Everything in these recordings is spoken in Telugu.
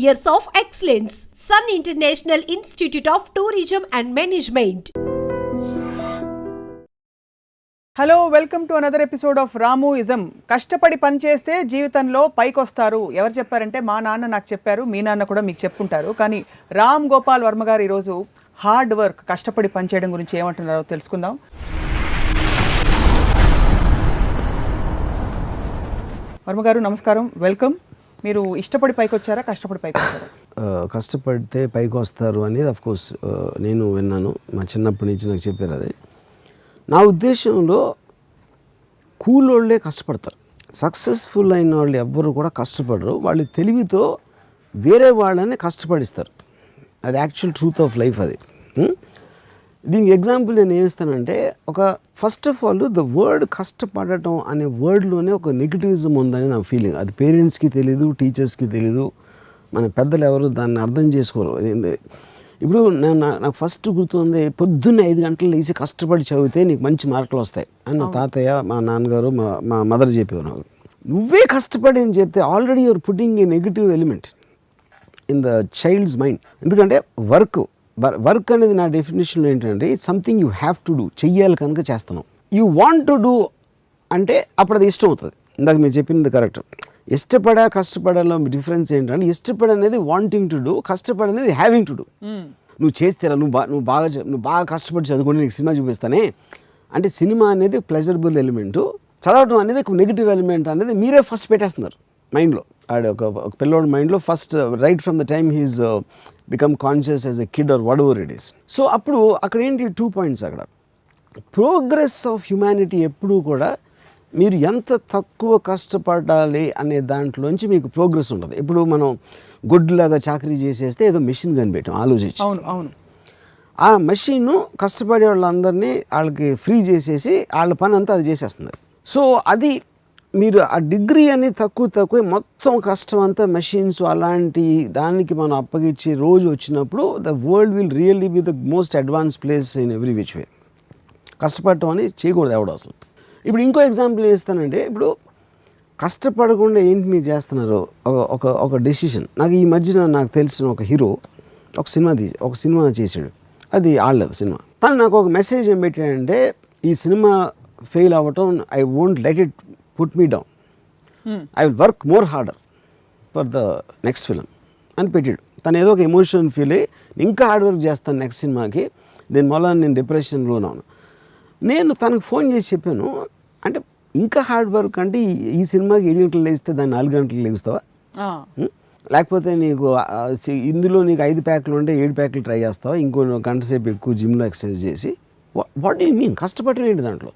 years of excellence. Sun International Institute of Tourism and Management. Hello, welcome to another episode of Ramuism. కష్టపడి పని చేస్తే జీవితంలో పైకొస్తారు. ఎవరు చెప్పారంటే మా నాన్న నాకు చెప్పారు, మీ నాన్న కూడా మీకు చెప్పుంటారు. కానీ రామ్ గోపాల్ వర్మ గారు ఈరోజు హార్డ్ వర్క్, కష్టపడి పనిచేయడం గురించి ఏమంటున్నారో తెలుసుకుందాం. వర్మ గారు నమస్కారం, వెల్కమ్. మీరు ఇష్టపడి పైకి వచ్చారా, కష్టపడి పైకి వచ్చారా? కష్టపడితే పైకి వస్తారు అనేది అఫ్కోర్స్ నేను విన్నాను, మా చిన్నప్పటి నుంచి నాకు చెప్పారు. అది నా ఉద్దేశంలో కూలోళ్ళే కష్టపడతారు. సక్సెస్ఫుల్ అయిన వాళ్ళు ఎవ్వరు కూడా కష్టపడరు. వాళ్ళు తెలివితో వేరే వాళ్ళని కష్టపడిస్తారు. అది యాక్చువల్ ట్రూత్ ఆఫ్ లైఫ్. అది దీనికి ఎగ్జాంపుల్ నేను ఏం ఇస్తానంటే, first of all the word కష్టపడటం అనే వర్డ్లోనే ఒక నెగిటివిజం ఉందని నా ఫీలింగ్. అది పేరెంట్స్కి తెలీదు, టీచర్స్కి తెలీదు, మన పెద్దలు ఎవరు దాన్ని అర్థం చేసుకోరు. ఇప్పుడు నాకు ఫస్ట్ గుర్తుంది, పొద్దున్నే 5 గంటలు లేచి కష్టపడి చదివితే నీకు మంచి మార్కులు వస్తాయి అని నా తాతయ్య, మా నాన్నగారు, మా మదర్ చెప్పేవారు నాకు. నువ్వే కష్టపడి అని చెప్తే already you're putting a negative element in the child's mind. ఎందుకంటే వర్క్ అనేది నా డెఫినేషన్ ఏంటంటే, it's something you have to do, చెయ్యాలి కనుక చేస్తున్నావు. యూ వాంట్ టు డూ అంటే అప్పుడు అది ఇష్టం అవుతుంది. ఇందాక మీరు చెప్పింది కరెక్ట్. కష్టపడాలో డిఫరెన్స్ ఏంటంటే, ఇష్టపడనేది వాంటింగ్ టు డూ, కష్టపడనేది హ్యావింగ్ టు డూ. నువ్వు చేస్తేరా, నువ్వు బాగా కష్టపడి చదువుకొని నీకు సినిమా చూపిస్తానే అంటే, సినిమా అనేది ప్లెజరబుల్ ఎలిమెంటు, చదవటం అనేది ఒక నెగిటివ్ ఎలిమెంట్ అనేది మీరే ఫస్ట్ పెట్టేస్తున్నారు మైండ్లో. ఒక పిల్లోడి మైండ్లో first right from the time he's become conscious as a kid or whatever it is. So అప్పుడు అక్కడ ఏంటి 2 పాయింట్స్. అక్కడ ప్రోగ్రెస్ ఆఫ్ హ్యుమానిటీ ఎప్పుడూ కూడా మీరు ఎంత తక్కువ కష్టపడాలి అనే దాంట్లోంచి మీకు ప్రోగ్రెస్ ఉంటుంది. ఇప్పుడు మనం గొడ్డులాగా చాకరీ చేసేస్తే ఏదో మెషిన్ కనిపెట్టాం ఆలోచించి. అవును. ఆ మెషిన్ కష్టపడే వాళ్ళందరినీ వాళ్ళకి ఫ్రీ చేసేసి వాళ్ళ పని అంతా అది చేసేస్తుంది. సో అది మీరు ఆ డిగ్రీ అని తక్కువ మొత్తం కష్టం అంతా మెషిన్స్ అలాంటి దానికి మనం అప్పగించే రోజు వచ్చినప్పుడు the world will really be the most advance place in every which way. కష్టపడటం అని చేయకూడదు ఎవడు అసలు. ఇప్పుడు ఇంకో ఎగ్జాంపుల్ ఏస్తానంటే, ఇప్పుడు కష్టపడకుండా ఏంటి మీరు చేస్తున్నారు, ఒక డెసిషన్. నాకు ఈ మధ్యన నాకు తెలిసిన ఒక హీరో ఒక సినిమా చేశాడు, అది ఆడలేదు సినిమా. తను నాకు ఒక మెసేజ్ ఏం పెట్టాడంటే, ఈ సినిమా ఫెయిల్ అవ్వటం, I won't let it put me down, I will work more harder for the next film అని పెట్టాడు. తను ఏదో ఒక ఎమోషన్ ఫీల్ అయ్యి ఇంకా హార్డ్ వర్క్ చేస్తాను నెక్స్ట్ సినిమాకి, దీనివల్ల నేను డిప్రెషన్లో ఉన్నాను. నేను తనకు ఫోన్ చేసి చెప్పాను, అంటే ఇంకా హార్డ్ వర్క్ అంటే ఈ సినిమాకి 7 గంటలు లేస్తే దాన్ని 4 గంటలు లేస్తావా, లేకపోతే నీకు ఇందులో నీకు 5 ప్యాక్లు ఉంటే 7 ప్యాక్లు ట్రై చేస్తావా, ఇంకో గంట సేపు ఎక్కువ జిమ్లో ఎక్సర్సైజ్ చేసి, వాట్ డూ యూ మీన్? కష్టపడటం ఏంటి దాంట్లో?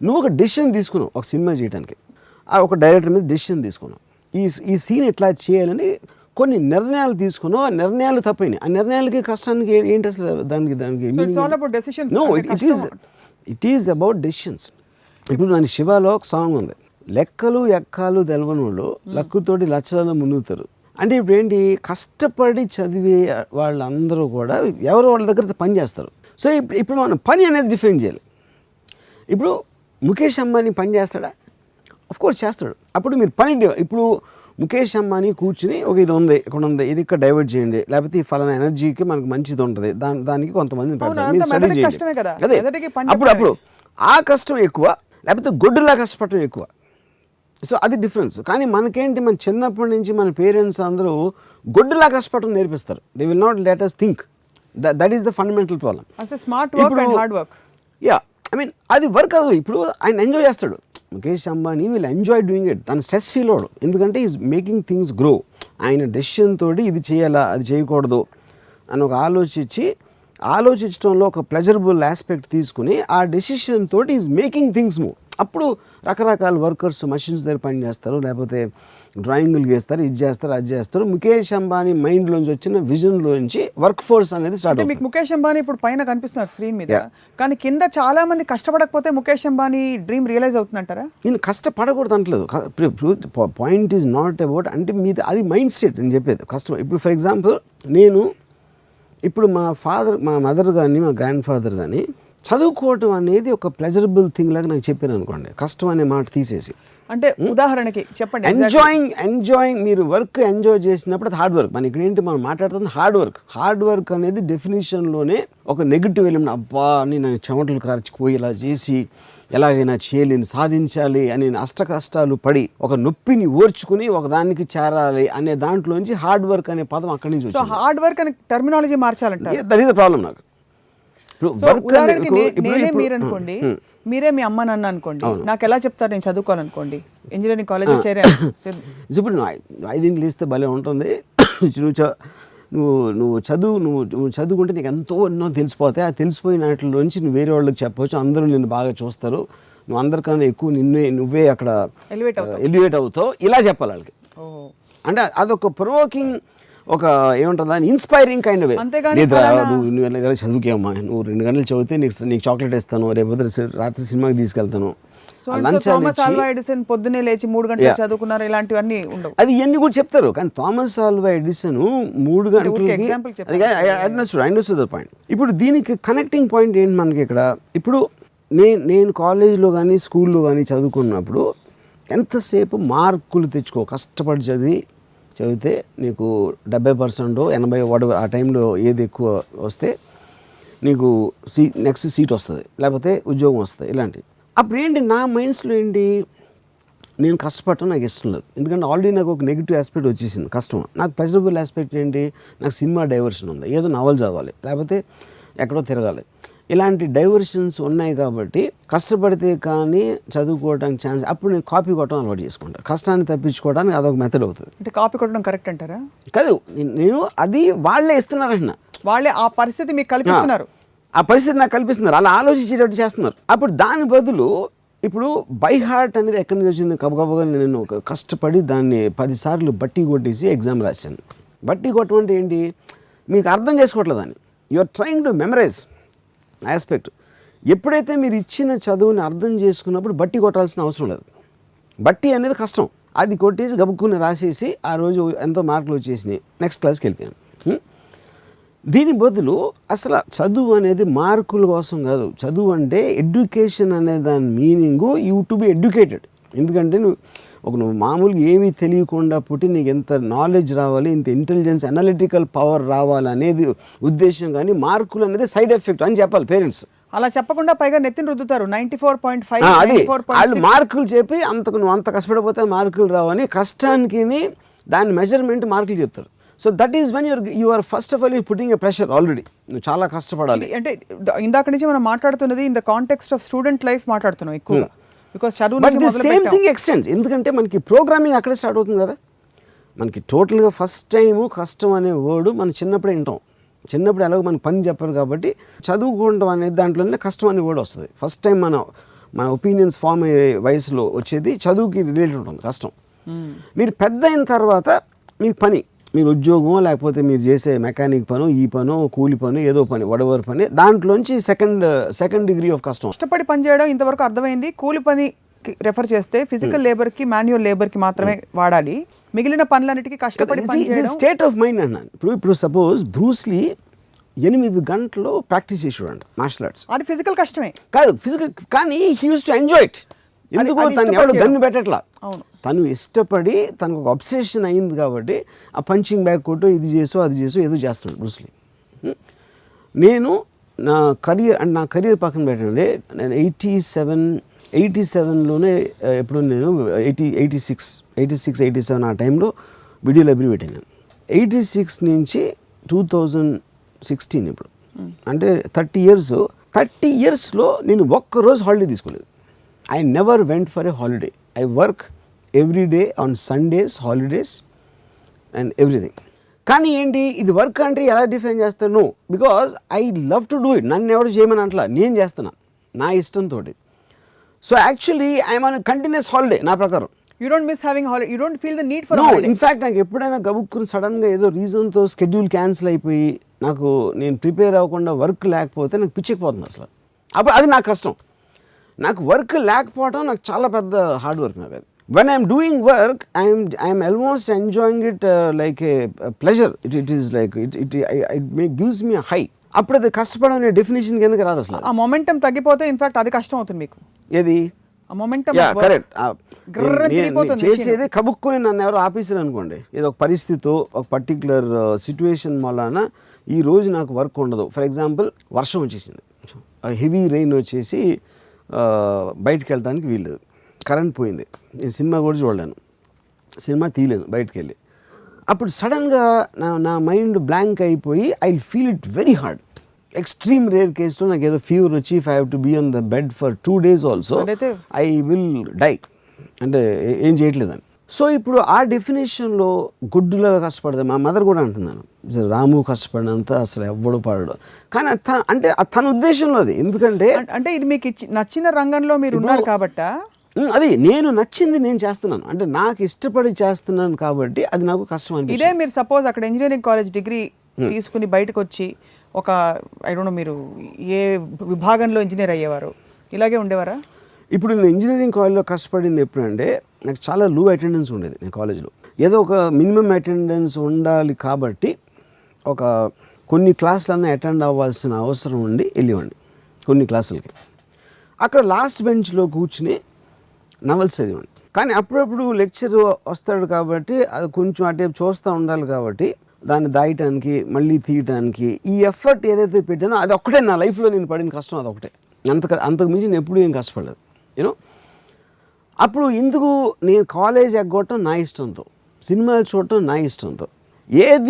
నువ్వు ఒక డెసిషన్ తీసుకున్నావు ఒక సినిమా చేయడానికి, ఒక డైరెక్టర్ మీద డెసిషన్ తీసుకున్నావు, ఈ సీన్ ఎట్లా చేయాలని కొన్ని నిర్ణయాలు తీసుకున్నావు. ఆ నిర్ణయాలు తప్పైనాయి. ఆ నిర్ణయాలకి కష్టానికి ఏంటి అసలు? దానికి no, it is about decisions. ఇప్పుడు నా శివాలో ఒక సాంగ్ ఉంది, లెక్కలు ఎక్కాలు తెలవనోళ్ళు లక్కుతోటి లక్షలలో మునుగుతారు. అంటే ఇప్పుడు ఏంటి, కష్టపడి చదివే వాళ్ళందరూ కూడా ఎవరు వాళ్ళ దగ్గర పని చేస్తారు. సో ఇప్పుడు మనం పని అనేది డిఫైన్ చేయాలి. ఇప్పుడు ముఖేష్ అంబానీ పని చేస్తాడా? అఫ్కోర్స్ చేస్తాడు. అప్పుడు మీరు పని, ఇప్పుడు ముఖేష్ అంబానీ కూర్చుని ఒక ఇది ఉంది, ఇక్కడ ఉంది, ఇది ఇక్కడ డైవర్ట్ చేయండి, లేకపోతే ఈ ఫలానా ఎనర్జీకి మనకు మంచిది ఉంటుంది, దానికి కొంతమందిని పెడతారు. అదే అప్పుడు ఆ కష్టం ఎక్కువ, లేకపోతే గొడ్డులా కష్టపడటం ఎక్కువ. సో అది డిఫరెన్స్. కానీ మనకేంటి, మన చిన్నప్పటి నుంచి మన పేరెంట్స్ అందరూ గొడ్డులా కష్టపడటం నేర్పిస్తారు. They will not let us think. That is the fundamental problem. Smart work and hard work. Yeah, I mean అది వర్క్ కాదు. ఇప్పుడు ఆయన ఎంజాయ్ చేస్తాడు, Mukesh Ambani will enjoy doing it. తను స్ట్రెస్ ఫీల్ అవ్వడు, ఎందుకంటే ఈజ్ మేకింగ్ థింగ్స్ గ్రో. ఆయన డెసిషన్ తోటి ఇది చేయాలా, అది చేయకూడదు అని ఒక ఆలోచించడంలో ఒక ప్లెజరబుల్ ఆస్పెక్ట్ తీసుకుని ఆ డెసిషన్ తోటి ఈజ్ మేకింగ్ థింగ్స్ మూవ్. అప్పుడు రకరకాల వర్కర్స్ మషిన్స్ దగ్గర పని చేస్తారు, లేకపోతే డ్రాయింగులు గీస్తారు, ఇది చేస్తారు, అది చేస్తారు. ముఖేష్ అంబానీ మైండ్లోంచి వచ్చిన విజన్లోంచి వర్క్ ఫోర్స్ అనేది స్టార్ట్ అవుతుంది. మీకు ముఖేష్ అంబానీ ఇప్పుడు పైన కనిపిస్తున్నారు స్క్రీన్ మీద, కానీ కింద చాలా మంది కష్టపడకపోతే ముఖేష్ అంబానీ డ్రీమ్ రియలైజ్ అవుతుందంటారా? నేను కష్టపడకూడదు అంటలేదు. పాయింట్ ఈజ్ నాట్ అబౌట్, అంటే మీది అది మైండ్ సెట్ నేను చెప్పేది. కష్టం ఇప్పుడు ఫర్ ఎగ్జాంపుల్ ఇప్పుడు మా మదర్ కానీ మా గ్రాండ్ ఫాదర్ కానీ చదువుకోవటం అనేది ఒక ప్లెజరబుల్ థింగ్ లాగా నాకు చెప్పాను అనుకోండి, కష్టం అనే మాట తీసేసి. అంటే ఉదాహరణకి చెప్పండి. ఎంజాయింగ్ మీరు వర్క్ ఎంజాయ్ చేసినప్పుడు అది హార్డ్ వర్క్. మన ఇక్కడ ఏంటి మనం మాట్లాడుతుంది హార్డ్ వర్క్ అనేది డెఫినేషన్లోనే ఒక నెగిటివ్ ఎలిమెంట్. అబ్బా నేను చెమటలు కార్చిపోయి ఇలా చేసి ఎలాగైనా చేయలేని సాధించాలి అని అష్ట కష్టాలు పడి ఒక నొప్పిని ఓర్చుకుని ఒక దానికి చేరాలి అనే దాంట్లోంచి హార్డ్ వర్క్ అనే పదం అక్కడి నుంచి వచ్చింది. హార్డ్ వర్క్ అనే టర్మినాలజీ మార్చాలంటారు. దట్ ఈస్ ద ప్రాబ్లం నాకు. మీరు అనుకోండి, మీరే మీ అమ్మ నాన్న అనుకోండి, నాకు ఎలా చెప్తారు నేను చదువుకోవాలనుకోండి, ఇంజనీరింగ్ కాలేజ్ చేరాను. ఇప్పుడు నువ్వు 5 లేస్తే భలే ఉంటుంది. నువ్వు చదువుకుంటే నీకు ఎన్నో తెలిసిపోతాయి. ఆ తెలిసిపోయిన వాటిలోంచి నువ్వు వేరే వాళ్ళకి చెప్పవచ్చు, అందరూ నిన్ను బాగా చూస్తారు, నువ్వు అందరికన్నా ఎక్కువ నువ్వే అక్కడ ఎలివేట్ అవుతావు, ఇలా చెప్పాలి వాళ్ళకి. అంటే అదొక ప్రొవోకింగ్, ఒక ఏమంటుంది దాన్ని ఇన్స్పైరింగ్ కైండ్ ఆఫ్. నువ్వు చదువుకేమ్మా, నువ్వు 2 గంటలు చదివితే నీకు చాక్లెట్ ఇస్తాను, రేపు రాత్రి సినిమాకి తీసుకెళ్తాను. థామస్ ఆల్వా ఎడిసన్ పొద్దునే లేచి 3 గంటలు చదువుకున్నారు, ఇలాంటివన్నీ ఉండవు. అది ఇవన్నీ కూడా చెప్తారు. కానీ థామస్ ఆల్వా ఎడిసన్ 3 గంటలకి పాయింట్. ఇప్పుడు దీనికి కనెక్టింగ్ పాయింట్ ఏంటి మనకి ఇక్కడ? ఇప్పుడు నేను కాలేజ్లో కానీ స్కూల్లో కానీ చదువుకున్నప్పుడు ఎంతసేపు మార్కులు తెచ్చుకో, కష్టపడి చదివితే నీకు 70%, 80% ఆ టైంలో ఏది ఎక్కువ వస్తే నీకు నెక్స్ట్ సీట్ వస్తుంది, లేకపోతే ఉద్యోగం వస్తుంది, ఇలాంటివి. అప్పుడు ఏంటి నా మైండ్స్లో ఏంటి, నేను కష్టపడటం నాకు ఇష్టం లేదు. ఎందుకంటే ఆల్రెడీ నాకు ఒక నెగిటివ్ ఆస్పెక్ట్ వచ్చేసింది కష్టం. నాకు పాజిటివ్ ఆస్పెక్ట్ ఏంటి, నాకు సినిమా డైవర్షన్ ఉంది, ఏదో నవల్ చదవాలి, లేకపోతే ఎక్కడో తిరగాలి, ఇలాంటి డైవర్షన్స్ ఉన్నాయి. కాబట్టి కష్టపడితే కానీ చదువుకోవడానికి ఛాన్స్. అప్పుడు నేను కాపీ కొట్టడం అలవాటు చేసుకుంటాను. కష్టాన్ని తప్పించుకోవడానికి అదొక మెథడ్ అవుతుంది. అంటే కాపీ కొట్టడం కరెక్ట్ అంటారా? కాదు, నేను అది వాళ్ళే ఇస్తున్నారంటున్నా, వాళ్ళే ఆ పరిస్థితి మీకు కల్పిస్తున్నారు. ఆ పరిస్థితి నాకు కల్పిస్తున్నారు, అలా ఆలోచించేటట్టు చేస్తున్నారు. అప్పుడు దాని బదులు ఇప్పుడు బై హార్ట్ అనేది ఎక్కడి నుంచి వచ్చింది? గబగబగా నేను కష్టపడి దాన్ని 10 సార్లు బట్టి కొట్టేసి ఎగ్జామ్ రాశాను. బట్టి కొట్టడం అంటే ఏంటి, మీకు అర్థం చేసుకోవట్లేదు అని. You are trying to memorize aspect. ఎప్పుడైతే మీరు ఇచ్చిన చదువుని అర్థం చేసుకున్నప్పుడు బట్టి కొట్టాల్సిన అవసరం లేదు. బట్టి అనేది కష్టం, అది కొట్టేసి గబుక్కుని రాసేసి ఆ రోజు ఎంతో మార్కులు వచ్చేసినాయి, నెక్స్ట్ క్లాస్కి వెళ్ళిపోయాను. దీని బదులు అసలు చదువు అనేది మార్కుల కోసం కాదు. చదువు అంటే ఎడ్యుకేషన్ అనే దాని meaning you to be educated. ఎందుకంటే నువ్వు మామూలుగా ఏమీ తెలియకుండా పుట్టి నీకు ఎంత నాలెడ్జ్ రావాలి, ఇంత ఇంటెలిజెన్స్, అనలిటికల్ పవర్ రావాలి అనేది ఉద్దేశం. కానీ మార్కులు అనేది సైడ్ ఎఫెక్ట్ అని చెప్పాలి పేరెంట్స్. అలా చెప్పకుండా పైగా నెత్తిని రుద్దుతారు 94.5. అది వాళ్ళు మార్కులు చెప్పి నువ్వు అంత కష్టపడిపోతే మార్కులు రావని కష్టానికి దాని మెజర్మెంట్ మార్కులు చెప్తారు. So that is when you are first of all you putting a pressure. Already నువ్వు చాలా కష్టపడాలి. అంటే ఇందాక నుంచి మనం మాట్లాడుతున్నది in the context of student life మాట్లాడుతున్నాం ఎక్కువ. బికాస్ చదువు సేమ్ థింగ్ ఎక్స్టెండ్స్. ఎందుకంటే మనకి ప్రోగ్రామింగ్ అక్కడే స్టార్ట్ అవుతుంది కదా. మనకి టోటల్గా ఫస్ట్ టైము కష్టం అనే వర్డ్ మనం చిన్నప్పుడే వింటాం. చిన్నప్పుడు ఎలాగో మనకు పని చెప్పరు కాబట్టి చదువుకోవడం అనేది దాంట్లోనే కష్టం అనే వర్డ్ వస్తుంది. ఫస్ట్ టైం మన ఒపీనియన్స్ ఫామ్ అయ్యే వయసులో వచ్చేది చదువుకి రిలేటెడ్ ఉంటుంది కష్టం. మీరు పెద్ద అయిన తర్వాత మీకు పని, మీరు ఉద్యోగం లేకపోతే మీరు చేసే మెకానిక్ పను, ఈ పను, కూలి పను, ఏదో పని, వడవర్ పని, దాంట్లోంచి సెకండ్ డిగ్రీ ఆఫ్ కష్టం. కష్టపడి పని చేయడం ఇంతవరకు అర్థమైంది. కూలి పని రెఫర్ చేస్తే ఫిజికల్ లేబర్కి, మాన్యువల్ లేబర్కి మాత్రమే వాడాలి. మిగిలిన పనులన్నిటికీ కష్టపడి పని చేయడం స్టేట్ ఆఫ్ మైండ్ అన్నాను. ఇప్పుడు సపోజ్ బ్రూస్లీ 8 గంటలు ప్రాక్టీస్ చేసి చూడండి మార్షల్ ఆర్ట్స్. అది ఫిజికల్ కష్టమే కాదు, ఫిజికల్. కానీ he use to enjoy it. ఎందుకు తను ఎవరు గన్ను పెట్టట్లా, తను ఇష్టపడి తనకు ఒక అబ్సెషన్ అయింది కాబట్టి ఆ పంచింగ్ బ్యాగ్ కొట్టు, ఇది చేసో అది చేసో ఏదో చేస్తున్నాడు బ్రూస్లీ. నేను నా కెరియర్ పక్కన పెట్టండి, నేను 87లోనే ఎప్పుడు నేను 86-87 ఆ టైంలో వీడియో లైబ్రరీ పెట్టాను. 86 నుంచి 2016 ఇప్పుడు అంటే 30 ఇయర్స్లో నేను ఒక్కరోజు హాలిడే తీసుకోలేదు. I never went for a holiday. I work every day on Sundays, holidays and everything. కానీ ఏంటి ఇది వర్క్ అంటే ఎలా డిఫైన్ చేస్తాను? Because I love to do it. నన్ను ఎవరు చేయమని అంటలా, నేను చేస్తున్నా నా ఇష్టంతో. So actually I'm on continuous holiday నా ప్రకారం. You don't miss having holiday. You don't feel the need for holiday. In fact నాకు ఎప్పుడైనా గబుక్కుని సడన్గా ఏదో రీజన్తో షెడ్యూల్ క్యాన్సిల్ అయిపోయి నేను ప్రిపేర్ అవ్వకుండా వర్క్ లేకపోతే నాకు పిచ్చిపోతుంది అసలు. అప్పుడు అది నాకు కష్టం. నాకు వర్క్ లేకపోవడం నాకు చాలా పెద్ద హార్డ్ వర్క్. నాకు అది when I'm doing work I'm almost enjoying it like A pleasure. It is like it gives me high. అప్పుడు అది కష్టపడడం అనే డెఫినేషన్ కిందకి రాదు అసలు. ఆ మొమెంటం తగ్గిపోతే ఇన్ఫాక్ట్ అది కష్టం అవుతుంది మీకు. ఏది మొమెంటం కరెక్ట్. తిరిగిపోతుంది చేసేది కబుక్కుని నన్ను ఎవరు ఆపేసారు అనుకోండి, ఏదో ఒక పరిస్థితి ఒక పర్టికులర్ సిచ్యువేషన్ వలన ఈ రోజు నాకు వర్క్ ఉండదు. ఫర్ ఎగ్జాంపుల్ వర్షం వచ్చేసింది, హెవీ రెయిన్ వచ్చేసి బయటకు వెళ్ళడానికి వీల్లేదు, కరెంట్ పోయింది, నేను సినిమా కూడా చూడలేను, సినిమా తీయలేను బయటకు వెళ్ళి. అప్పుడు సడన్గా నా మైండ్ బ్లాంక్ అయిపోయి I feel it very hard. Extreme rare కేసులో నాకు ఏదో ఫీవర్ వచ్చి if I have to be on the bed for 2 days also I will die, అంటే ఏం చేయట్లేదని. సో ఇప్పుడు ఆ డెఫినేషన్లో గుడ్డులాగా కష్టపడదు. మా మదర్ కూడా అంటున్నాను, రాము కష్టపడినంత అసలు ఎవ్వడు పడడు, కానీ అంటే తన ఉద్దేశంలో అది. ఎందుకంటే అంటే ఇది మీకు నచ్చిన రంగంలో మీరు ఉన్నారు కాబట్టి, అది నేను నచ్చింది నేను చేస్తున్నాను, అంటే నాకు ఇష్టపడి చేస్తున్నాను కాబట్టి అది నాకు కష్టం అనిపిస్తుంది. ఇదే మీరు సపోజ్ అక్కడ ఇంజనీరింగ్ కాలేజ్ డిగ్రీ తీసుకుని బయటకు వచ్చి ఒక ఐ డోంట్ నో మీరు ఏ విభాగంలో ఇంజనీర్ అయ్యేవారు, ఇలాగే ఉండేవారా? ఇప్పుడు నేను ఇంజనీరింగ్ కాలేజ్లో కష్టపడింది ఎప్పుడంటే నాకు చాలా లో అటెండెన్స్ ఉండేది. నేను కాలేజ్లో ఏదో ఒక మినిమం అటెండెన్స్ ఉండాలి కాబట్టి ఒక కొన్ని క్లాసులన్నా అటెండ్ అవ్వాల్సిన అవసరం ఉండి వెళ్ళేవాడిని కొన్ని క్లాసులకి. అక్కడ లాస్ట్ బెంచ్లో కూర్చుని నవల్స్ చదివాడిని. కానీ అప్పుడప్పుడు లెక్చర్ వస్తాడు కాబట్టి అది కొంచెం అటే చూస్తూ ఉండాలి కాబట్టి దాన్ని దాయటానికి మళ్ళీ తీయటానికి ఈ ఎఫర్ట్ ఏదైతే పెట్టానో అది ఒక్కటే నా లైఫ్లో నేను పడిన కష్టం, అదొకటే. అంతకు మించి నేను ఎప్పుడూ ఏం కష్టపడలేదు యూనో. అప్పుడు ఎందుకు నేను కాలేజ్ ఎగ్గొట్టడం నా ఇష్టంతో, సినిమాలు చూడటం నా ఇష్టంతో,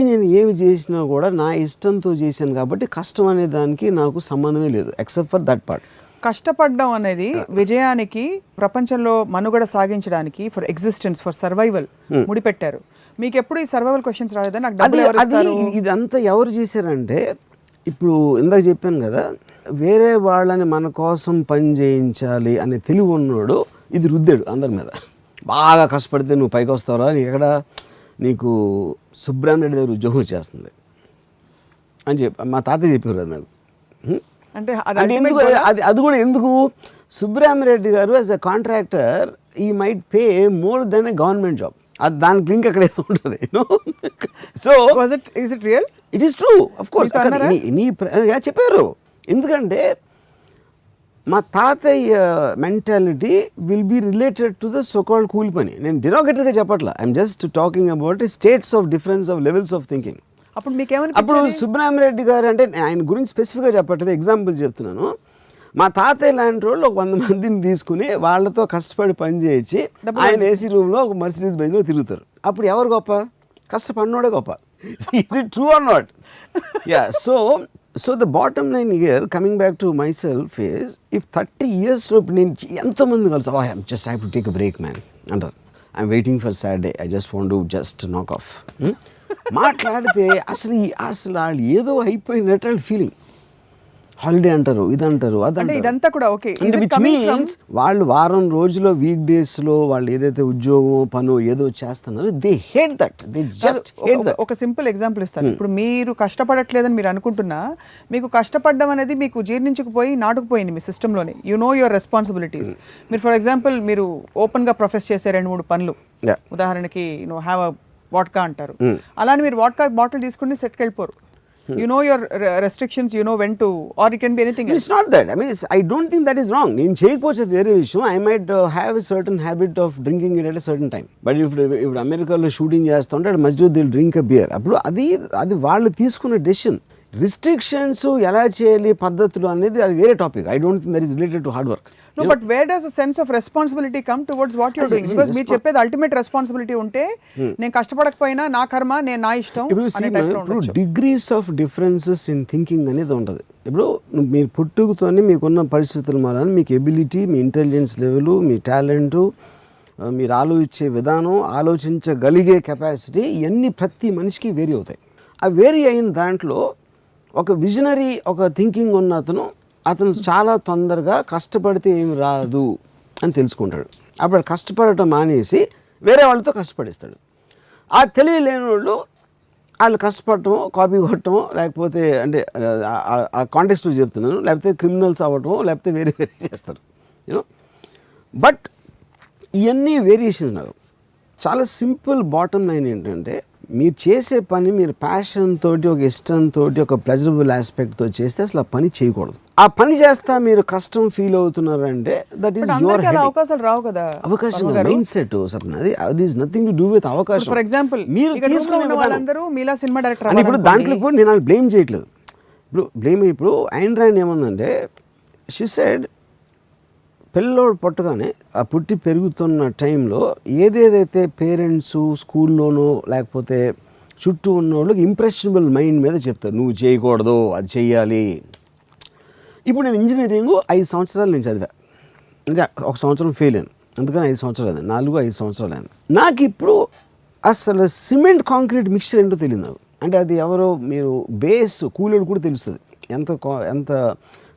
నేను ఏమి చేసినా కూడా నా ఇష్టంతో చేశాను కాబట్టి కష్టం అనే దానికి నాకు సంబంధమే లేదు ఎక్సెప్ట్ ఫర్ దట్ పార్ట్. కష్టపడడం అనేది విజయానికి, ప్రపంచంలో మనుగడ సాగించడానికి, ఫర్ ఎగ్జిస్టెన్స్, ఫర్ సర్వైవల్ ముడిపెట్టారు. మీకు ఎప్పుడు ఈ సర్వైవల్ క్వశ్చన్స్ రాలేదా? నాకు అది ఇదంతా ఎవరు చేశారంటే, ఇప్పుడు ఇందాక చెప్పాను కదా, వేరే వాళ్ళని మన కోసం పని చేయించాలి అనే తెలివి ఉన్నాడు ఇది రుద్దాడు అందరి మీద. బాగా కష్టపడితే నువ్వు పైకి వస్తావురా, నీకు సుబ్రహ్మణ్యుడి దగ్గర ఉద్యోగం వచ్చేస్తుంది అని చెప్పి మా తాతయ్య చెప్పారు అది నాకు. అంటే ఎందుకు అది కూడా ఎందుకు, సుబ్రహ్మణ్యుడి గారు as a contractor he might pay more than a government job. అది దానికి లింక్ అక్కడ ఏదో ఉంటుంది. So it is true of course చెప్పారు. ఎందుకంటే మా తాతయ్య mentality will be related to the so called కూలి పని. నేను డిరోగేటరీగా చెప్పట్లా, I'm just talking about states of difference of levels of thinking. అప్పుడు సుబ్రహ్మణ్యుడి గారు అంటే ఆయన గురించి స్పెసిఫిక్గా చెప్పట్లేదు, ఎగ్జాంపుల్ చెప్తున్నాను. మా తాతయ్య లాంటి వాళ్ళు ఒక 100 మందిని తీసుకుని వాళ్ళతో కష్టపడి పని చేయించి ఆయన ఏసీ రూమ్లో ఒక మర్సిడీస్ బెంజ్లో తిరుగుతారు. అప్పుడు ఎవరు గొప్ప? కష్టపడినోడే గొప్ప. Is it true or not? Yeah. So the bottom line here coming back to myself is, if 30 yearsలో ఇప్పుడు నేను ఎంతోమంది కలిసి I'm just have to take a break man అంటారు. I'm waiting for Saturday, I just want to just knock off. మాట్లాడితే అసలు వాళ్ళు ఏదో అయిపోయినట్టు ఫీలింగ్. హాలిడే అంటారు, ఇదంటారు, అదంటారు. ఇదంతా కూడా ఓకే. విచ్ మీన్స్ వాళ్ళు వారం రోజుల్లో వీక్ డేస్లో వాళ్ళు ఏదైతే ఉద్యోగం పనో ఏదో చేస్తున్నారో they hate that, they just hate that. ఒక సింపుల్ ఎగ్జాంపుల్ ఇస్తాను. ఇప్పుడు మీరు కష్టపడట్లేదని మీరు అనుకుంటున్నా, మీకు కష్టపడడం అనేది మీకు జీర్ణించుకుపోయి నాటుకుపోయింది మీ సిస్టంలోనే. You know your responsibilities. మీరు ఫర్ ఎగ్జాంపుల్ మీరు ఓపెన్గా ప్రొఫెస్ చేసే 2-3 పనులు, ఉదాహరణకి హ్యావ్ అ వాడ్కా అంటారు. అలానే మీరు వాడ్కా బాటిల్ తీసుకుని సెట్కి వెళ్ళిపోరు. You know your restrictions, you know when to, or it can be anything else. It's not that. I mean, I don't think that is wrong. నేను చేయకపోతే వేరే విషయం. I might have a certain habit of drinking it at a certain time. But if అమెరికాలో షూటింగ్ చేస్తుంటే అటు మధ్యలో దిల్ డ్రింక్ అ బియర్. అప్పుడు అది వాళ్ళు తీసుకున్న డెసిషన్. రిస్ట్రిక్షన్స్ ఎలా చేయాలి పద్ధతులు అనేది అది వేరే topic. I don't think that is related to hard work. No, but where does a sense of responsibility come towards what you're doing? Because మీరు చెప్పేది అల్టిమేట్ రెస్పాన్సిబిలిటీ ఉంటే నేను కష్టపడకపోయినా నా కర్మ, నేను నా ఇష్టం. ఇప్పుడు degrees of differences in thinking అనేది ఉంటుంది. ఇప్పుడు మీరు పుట్టుకతోనే మీకున్న పరిస్థితుల వలన మీకు ఎబిలిటీ, మీ ఇంటెలిజెన్స్ లెవెల్, మీ టాలెంటు, మీరు ఆలోచించే విధానం, ఆలోచించగలిగే కెపాసిటీ ఇవన్నీ ప్రతి మనిషికి వేరీ అవుతాయి. ఆ వేరీ అయిన దాంట్లో ఒక విజనరీ, ఒక థింకింగ్ ఉన్న అతను చాలా తొందరగా కష్టపడితే ఏమి రాదు అని తెలుసుకుంటాడు. అప్పుడు కష్టపడటం మానేసి వేరే వాళ్ళతో కష్టపడిస్తాడు. ఆ తెలివి లేని వాళ్ళు కష్టపడటమో, కాపీ కొట్టడమో, లేకపోతే అంటే ఆ కాంటెక్స్ట్లో చెప్తున్నాను, లేకపోతే క్రిమినల్స్ అవ్వటమో, లేకపోతే వేరే చేస్తారు యూనో. బట్ ఇవన్నీ వేరియేషన్స్ నాకు చాలా సింపుల్. బాటమ్ లైన్ ఏంటంటే మీరు చేసే పని మీరు ప్యాషన్ తోటి, ఒక ఇష్టంతో, ఒక ప్లెజరబుల్ ఆస్పెక్ట్తో చేస్తే అసలు ఆ పని చేయకూడదు. ఆ పని చేస్తా మీరు కష్టం ఫీల్ అవుతున్నారంటే దట్ ఈస్ యువర్ హెడ్. అవకాశాలు రావు కదా. అవకాశం మైండ్ సెట్ సప్న, అది is nothing to do with అవకాశం. ఫర్ ఎగ్జాంపుల్ మీరు తీసుకున్న వాళ్ళందరూ మీలా సినిమా డైరెక్టర్ అని ఇప్పుడు దాంట్లో ఇప్పుడు నేను బ్లేమ్ చేయట్లేదు. ఇప్పుడు ఐన్ ర్యాండ్ ఏమందంటే షీ సెడ్ పిల్లోడు పుట్టగానే ఆ పుట్టి పెరుగుతున్న టైంలో ఏదేదైతే పేరెంట్స్ స్కూల్లోనో లేకపోతే చుట్టూ ఉన్న వాళ్ళకి ఇంప్రెషనబుల్ మైండ్ మీద చెప్తారు, నువ్వు చేయకూడదు అది చెయ్యాలి. ఇప్పుడు నేను ఇంజనీరింగ్ 5 సంవత్సరాలు నేను చదివా, అంటే 1 సంవత్సరం ఫెయిల్ అయ్యాను, అందుకని 5 సంవత్సరాలు అయింది, 4-5 సంవత్సరాలు అయింది. నాకు ఇప్పుడు అసలు సిమెంట్ కాంక్రీట్ మిక్చర్ ఏంటో తెలియదు నాకు. అంటే అది ఎవరో మీరు బేస్ కూలీడు కూడా తెలుస్తుంది ఎంత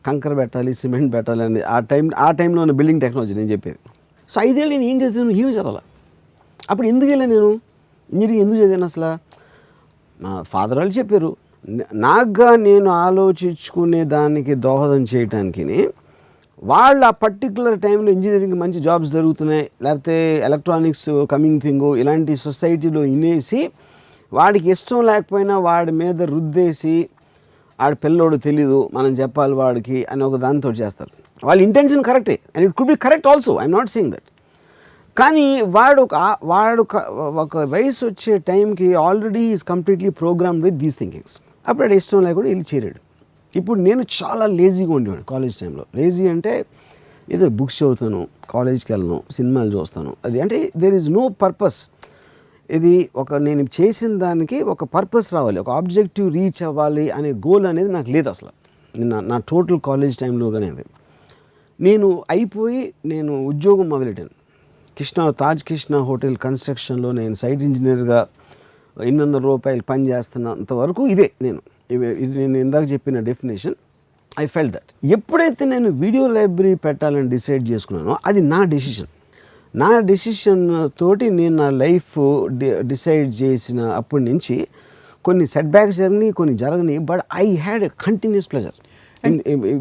కంకర పెట్టాలి, సిమెంట్ పెట్టాలి అని ఆ టైంలో ఉన్న బిల్డింగ్ టెక్నాలజీ నేను చెప్పేది. సో 5 ఏళ్ళు నేను ఏం చదివాను, ఏమి చదవాలి. అప్పుడు ఎందుకు వెళ్ళాను నేను ఇంజనీరింగ్, ఎందుకు చదివాను అసలు? మా ఫాదర్ వాళ్ళు చెప్పారు, నాకుగా నేను ఆలోచించుకునే దానికి దోహదం చేయటానికి. వాళ్ళు ఆ పర్టికులర్ టైంలో ఇంజనీరింగ్ మంచి జాబ్స్ జరుగుతున్నాయి, లేకపోతే ఎలక్ట్రానిక్స్ కమింగ్ థింగ్ ఇలాంటి సొసైటీలో ఇనేసి వాడికి ఇష్టం లేకపోయినా వాడి మీద రుద్దేసి ఆడి పిల్లోడు తెలీదు మనం చెప్పాలి వాడికి అని ఒక దాంతో చేస్తారు. వాళ్ళ ఇంటెన్షన్ కరెక్టే and it could be correct also, I'm not saying that. కానీ వాడు ఒక వయసు వచ్చే టైంకి already is completely programmed with these thinkings. అప్పుడు ఇష్టం లేకుండా వెళ్ళి చేరాడు. ఇప్పుడు నేను చాలా లేజీగా ఉండేవాడు కాలేజ్ టైంలో. లేజీ అంటే ఏదో బుక్స్ చదువుతాను, కాలేజ్కి వెళ్ళను, సినిమాలు చూస్తాను, అది అంటే దేర్ ఈజ్ నో పర్పస్. ఇది నేను చేసిన దానికి ఒక పర్పస్ రావాలి, ఒక ఆబ్జెక్టివ్ రీచ్ అవ్వాలి అనే గోల్ అనేది నాకు లేదు అసలు. నా టోటల్ కాలేజ్ టైంలో కానీ అది నేను అయిపోయి నేను ఉద్యోగం మొదలెట్టాను. తాజ్ కృష్ణ హోటల్ కన్స్ట్రక్షన్లో నేను సైట్ ఇంజనీర్గా 800 రూపాయలు పని చేస్తున్నంత వరకు ఇదే నేను ఇందాక చెప్పిన డెఫినేషన్. ఐ ఫెల్ట్ దట్ ఎప్పుడైతే నేను వీడియో లైబ్రరీ పెట్టాలని డిసైడ్ చేసుకున్నానో అది నా డెసిషన్ తోటి నేను నా లైఫ్ డిసైడ్ చేసిన అప్పటి నుంచి కొన్ని సెట్ బ్యాక్స్ జరిగినాయి, కొన్ని జరగని, but I had a continuous pleasure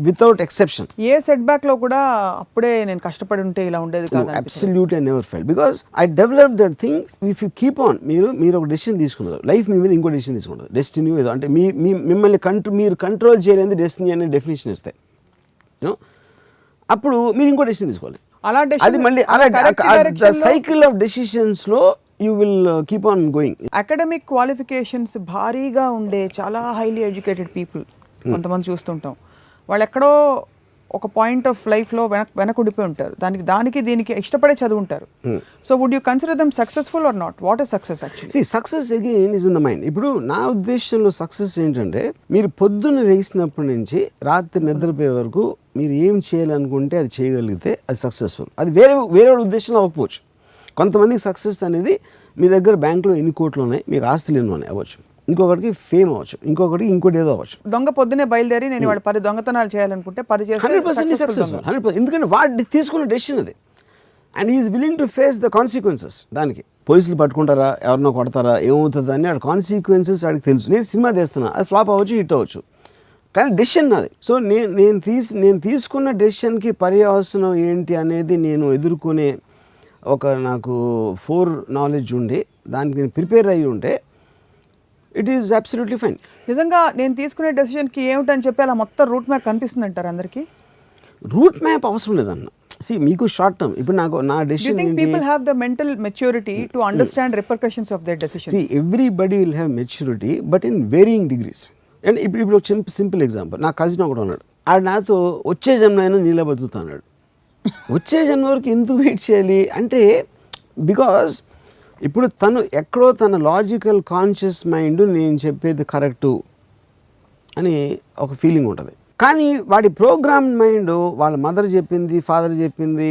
without exception. A set back లో కూడా అప్పుడే నేను కష్టపడి ఉంటే ఇలా ఉండేది కాదు. Absolutely I never felt because I develop that thing. If you keep on, మీరు ఒక డెసిషన్ తీసుకున్నారు, లైఫ్ మీ మీద ఇంకో డెసిషన్ తీసుకుంటారు, డెస్టినీ ఏదో అంటే మిమ్మల్ని మీరు కంట్రోల్ చేయలేని డెస్టినీ అనే డెఫినేషన్ ఇస్తాయి. అప్పుడు మీరు ఇంకో డెసిషన్ తీసుకోవాలి. అది మళ్ళీ సైకిల్ ఆఫ్ డెసిషన్స్ లో you will keep on going. Academic qualifications భారీగా ఉండే చాలా హైలీ ఎడ్యుకేటెడ్ పీపుల్ కొంతమంది చూస్తుంటాం, వాళ్ళు ఎక్కడో ఒక పాయింట్ ఆఫ్ లైఫ్లో వెనకుండిపోయి ఉంటారు, దానికి దీనికి ఇష్టపడే చదువుంటారు. So would you consider them successful or not? What is success actually? Success again is in the mind. ఇప్పుడు నా ఉద్దేశంలో సక్సెస్ ఏంటంటే మీరు పొద్దున్న లేచినప్పటి నుంచి రాత్రి నిద్రపోయే వరకు మీరు ఏం చేయాలనుకుంటే అది చేయగలిగితే అది సక్సెస్ఫుల్. అది వేరే ఉద్దేశంలో అవ్వకపోవచ్చు. కొంతమందికి సక్సెస్ అనేది మీ దగ్గర బ్యాంకులో ఎన్ని కోట్లు ఉన్నాయి, మీకు ఆస్తులు ఎన్ని ఉన్నాయి అవ్వచ్చు, ఇంకొకటికి ఫేమ్ అవ్వచ్చు, ఇంకోటి ఏదో అవ్వచ్చు. దొంగ పొద్దునే బయలుదేరి నేను వాడు 10 దొంగతనాలు చేయాలనుకుంటే 100% సక్సెస్ఫుల్, 100%. ఎందుకంటే వాడు తీసుకున్న డెసిషన్ అది and is willing to face the consequences. దానికి పోలీసులు పట్టుకుంటారా, ఎవరినో కొడతారా, ఏమవుతుంది అని ఆ కాన్సిక్వెన్సెస్ వాడికి తెలుసు. నేను సినిమా తీస్తున్నా, అది ఫ్లాప్ అవ్వచ్చు, హిట్ అవ్వచ్చు, కానీ డెసిషన్ నాది. సో నేను తీసుకున్న డెసిషన్కి పర్యవసనం ఏంటి అనేది నేను ఎదుర్కొనే నాకు 4 నాలెడ్జ్ ఉండి దానికి నేను ప్రిపేర్ అయ్యి ఉంటే ఇట్ ఈస్ అబ్సల్యూట్లీ ఫైన్. నిజంగా నేను తీసుకునే డెసిషన్కి ఏమిటని చెప్పి అలా మొత్తం రూట్ మ్యాప్ కనిపిస్తుంది అంటారు అందరికీ? రూట్ మ్యాప్ అవసరం లేదన్న. మీకు షార్ట్ టర్మ్ ఇప్పుడు నా decision people have the mental maturity to understand repercussions of their decisions. Everybody will have maturity but in varying degrees. And ఇప్పుడు ఒక సింపుల్ ఎగ్జాంపుల్, నా కజిన్ ఒకడు ఉన్నాడు, ఆడు నాతో వచ్చే జన్మైనా నీళ్ళ బతుకుతా అన్నాడు. వచ్చే జన్మ వరకు ఎందుకు వెయిట్ చేయాలి అంటే, బికాజ్ ఇప్పుడు తను ఎక్కడో తన లాజికల్ కాన్షియస్ మైండ్ నేను చెప్పేది కరెక్టు అని ఒక ఫీలింగ్ ఉంటుంది. కానీ వాడి ప్రోగ్రామ్ మైండ్ వాళ్ళ మదర్ చెప్పింది, ఫాదర్ చెప్పింది,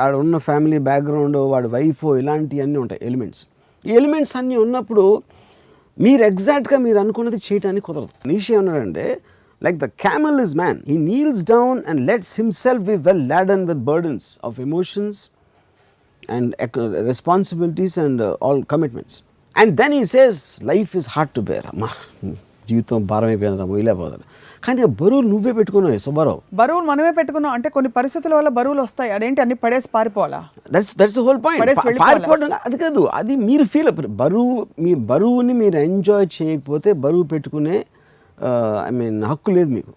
ఆడ ఉన్న ఫ్యామిలీ బ్యాక్గ్రౌండ్, వాడి వైఫ్, ఇలాంటివన్నీ ఉంటాయి ఎలిమెంట్స్. ఈ ఎలిమెంట్స్ అన్నీ ఉన్నప్పుడు మీరు ఎగ్జాక్ట్గా మీరు అనుకున్నది చేయడానికి కుదరదు. నీషే ఉన్నాడంటే like the camel is man, he kneels down and lets himself be well laden with burdens of emotions and responsibilities and all commitments, and then he says life is hard to bear. జీవితం భారం అయిపోయిందిరా మొయ్యలేకపోతాను. కానీ ఆ బరువులు నువ్వే పెట్టుకున్నావు సుబ్బారావు. బరువులు మనమే పెట్టుకున్నాం అంటే కొన్ని పరిస్థితుల వల్ల బరువులు వస్తాయి, అదేంటి అన్ని పడేసి పారిపోవాలా? That's whole point. పారిపోవడం అది కాదు, అది మీరు ఫీల్ మీ బరువుని మీరు ఎంజాయ్ చేయకపోతే బరువు పెట్టుకునే హక్కు లేదు మీకు.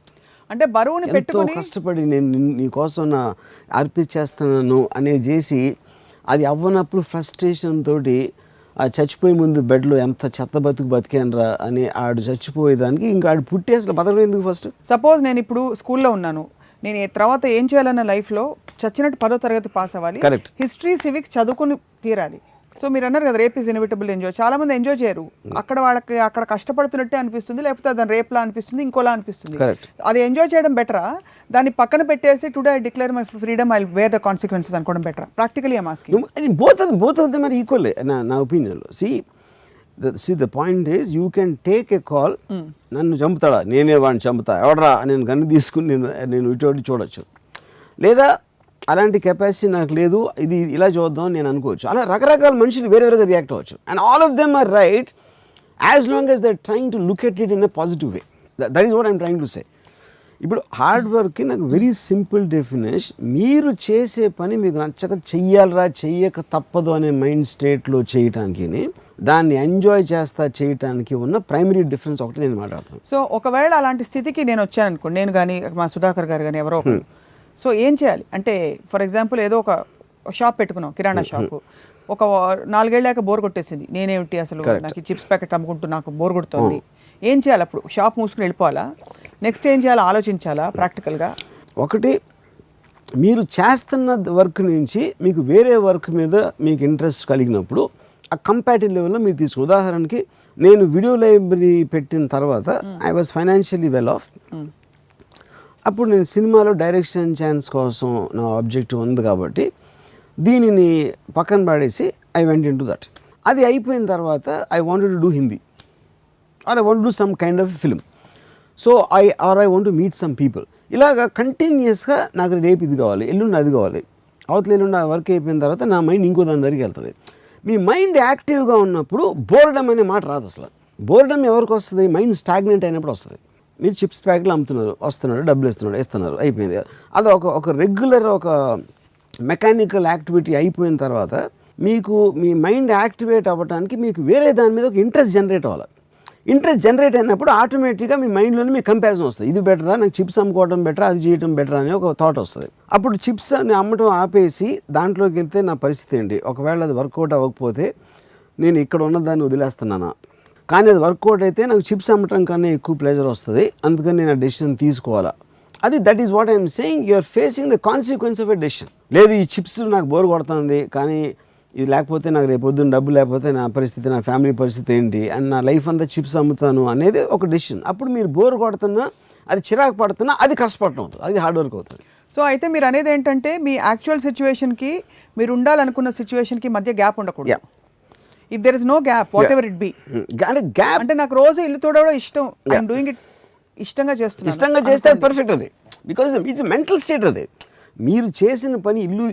అంటే బరువుని పెట్టుకుని కష్టపడి నేను నీకోసం నా అర్పించేస్తున్నాను అనేది చేసి అది అవ్వనప్పుడు ఫ్రస్ట్రేషన్ తోటి ఆ చచ్చిపోయే ముందు బెడ్లో ఎంత చెత్త బతికానరా అని ఆడు చచ్చిపోయేదానికి ఇంకా ఆడు పుట్టి అసలు బతకడం ఎందుకు? ఫస్ట్ సపోజ్ నేను ఇప్పుడు స్కూల్లో ఉన్నాను, నేను తర్వాత ఏం చేయాలన్న లైఫ్లో చచ్చినట్టు 10వ తరగతి పాస్ అవ్వాలి, హిస్టరీ సివిక్స్ చదువుకుని తీరాలి. సో మీరు అన్నారు కదా రేప్ ఈజ్ ఇన్విటబుల్ ఎంజాయ్, చాలా మంది ఎంజాయ్ చేయరు. అక్కడ వాళ్ళకి అక్కడ కష్టపడుతున్నట్టే అనిపిస్తుంది, లేకపోతే దాని రేప్లా అనిపిస్తుంది, ఇంకోలా అనిపిస్తుంది. అది ఎంజాయ్ చేయడం బెటరా, దాన్ని పక్కన పెట్టేసి today I declare my freedom I wear the consequences అనుకోవడం బెటరా? Practically I asking. Both of them are equal నా ఒపీనియన్లో. See the point is you can take a call, నన్ను చంపుతాడా, నేనే వాడిని చంపుతా, ఎవడరా నేను గన్ను తీసుకుని నేను ఇటు చూడొచ్చు, లేదా అలాంటి కెపాసిటీ నాకు లేదు, ఇది ఇలా చూద్దాం నేను అనుకోవచ్చు. అలా రకరకాల మనుషులు వేరేగా రియాక్ట్ అవ్వచ్చు. And all of them are right as long as they're trying to look at it in a positive way. That is what I'm trying to say. ఇప్పుడు హార్డ్ వర్క్కి నాకు వెరీ సింపుల్ డెఫినేషన్, మీరు చేసే పని మీకు నచ్చక చెయ్యాలరా చెయ్యక తప్పదు అనే మైండ్ స్టేట్లో చేయటానికి, దాన్ని ఎంజాయ్ చేస్తా చేయటానికి ఉన్న ప్రైమరీ డిఫరెన్స్ ఒకటి నేను మాట్లాడుతాను. సో ఒకవేళ అలాంటి స్థితికి నేను వచ్చాను అనుకోండి, నేను కానీ మా సుధాకర్ గారు కానీ ఎవరో, సో ఏం చేయాలి అంటే ఫర్ ఎగ్జాంపుల్ ఏదో ఒక షాప్ పెట్టుకున్నాం, కిరాణా షాపు, ఒక 4 ఏళ్ళాక బోర్ కొట్టేసింది, నేనేమిటి అసలు నాకు చిప్స్ ప్యాకెట్ అమ్ముకుంటూ నాకు బోర్ కొడుతుంది, ఏం చేయాలి? అప్పుడు షాప్ మూసుకుని వెళ్ళిపోవాలా? నెక్స్ట్ ఏం చేయాలో ఆలోచించాలా ప్రాక్టికల్గా? ఒకటి, మీరు చేస్తున్న వర్క్ నుంచి మీకు వేరే వర్క్ మీద మీకు ఇంట్రెస్ట్ కలిగినప్పుడు ఆ కంపాటివ్ లెవెల్లో మీరు తీసుకుని, ఉదాహరణకి నేను వీడియో లైబ్రరీ పెట్టిన తర్వాత I was financially well of. అప్పుడు నేను సినిమాలో డైరెక్షన్ ఛాన్స్ కోసం నా ఆబ్జెక్టివ్ ఉంది కాబట్టి దీనిని పక్కన పడేసి I went in to that. అది అయిపోయిన తర్వాత I wanted to do Hindi or I want do some kind of film. So I want to meet some people. ఇలాగా కంటిన్యూస్గా నాకు రేపు ఇది కావాలి, ఎల్లుండి అది కావాలి, అవతల ఎల్లుండి ఆ వర్క్ అయిపోయిన తర్వాత నా మైండ్ ఇంకో దాని దగ్గరికి వెళ్తుంది. మీ మైండ్ యాక్టివ్గా ఉన్నప్పుడు బోర్డమ్ అనే మాట రాదు. అసలు బోర్డమ్ ఎవరికి వస్తుంది? మైండ్ స్టాగ్నెంట్ అయినప్పుడు వస్తుంది. మీరు చిప్స్ ప్యాకెట్లు అమ్ముతున్నారు, వస్తున్నారు, డబ్బులు ఇస్తున్నారు, అయిపోయింది. అది ఒక రెగ్యులర్ ఒక మెకానికల్ యాక్టివిటీ అయిపోయిన తర్వాత మీకు మీ మైండ్ యాక్టివేట్ అవ్వడానికి మీకు వేరే దాని మీద ఒక ఇంట్రెస్ట్ జనరేట్ అవ్వాలి. ఇంట్రెస్ట్ జనరేట్ అయినప్పుడు ఆటోమేటిక్గా మీ మైండ్లోనే మీకు కంపారిజన్ వస్తుంది. ఇది బెటరా, నాకు చిప్స్ అమ్ముకోవడం బెటరా, అది చేయడం బెటరా అనే ఒక థాట్ వస్తుంది. అప్పుడు చిప్స్ అని అమ్మటం ఆపేసి దాంట్లోకి వెళ్తే నా పరిస్థితి ఏంటి? ఒకవేళ అది వర్కౌట్ అవ్వకపోతే నేను ఇక్కడ ఉన్నదాన్ని వదిలేస్తున్నానా? కానీ అది వర్కౌట్ అయితే నాకు చిప్స్ అమ్మటం కన్నా ఎక్కువ ప్లెజర్ వస్తుంది, అందుకని నేను ఆ డెసిషన్ తీసుకోవాలా? అది that is what I'm saying, you're facing the consequence of a decision. లేదు ఈ చిప్స్ నాకు బోర్ కొడుతుంది, కానీ ఇది లేకపోతే నాకు రేపు పొద్దున్న డబ్బు లేకపోతే నా పరిస్థితి, నా ఫ్యామిలీ పరిస్థితి ఏంటి, అండ్ నా లైఫ్ అంతా చిప్స్ అమ్ముతాను అనేది ఒక డెసిషన్. అప్పుడు మీరు బోర్ కొడుతున్నా, అది చిరాకు పడుతున్నా, అది కష్టపడటం అవుతుంది, అది హార్డ్ వర్క్ అవుతుంది. సో అయితే మీరు అనేది ఏంటంటే మీ యాక్చువల్ సిచ్యువేషన్కి మీరు ఉండాలనుకున్న సిచ్యువేషన్కి మధ్య గ్యాప్ ఉండకూడదు. If there is no gap whatever it be, gap అంటే నాకు రోజు ఇల్లు తోడవడం ఇష్టం, ఐఎమ్ డూయింగ్ ఇట్, ఇష్టంగా చేస్తున్నాను, ఇష్టంగా చేస్తే పర్ఫెక్ట్. అది బికాజ్ ఇట్స్ మెంటల్ స్టేట్. అది మీరు చేసిన పని ఇల్లు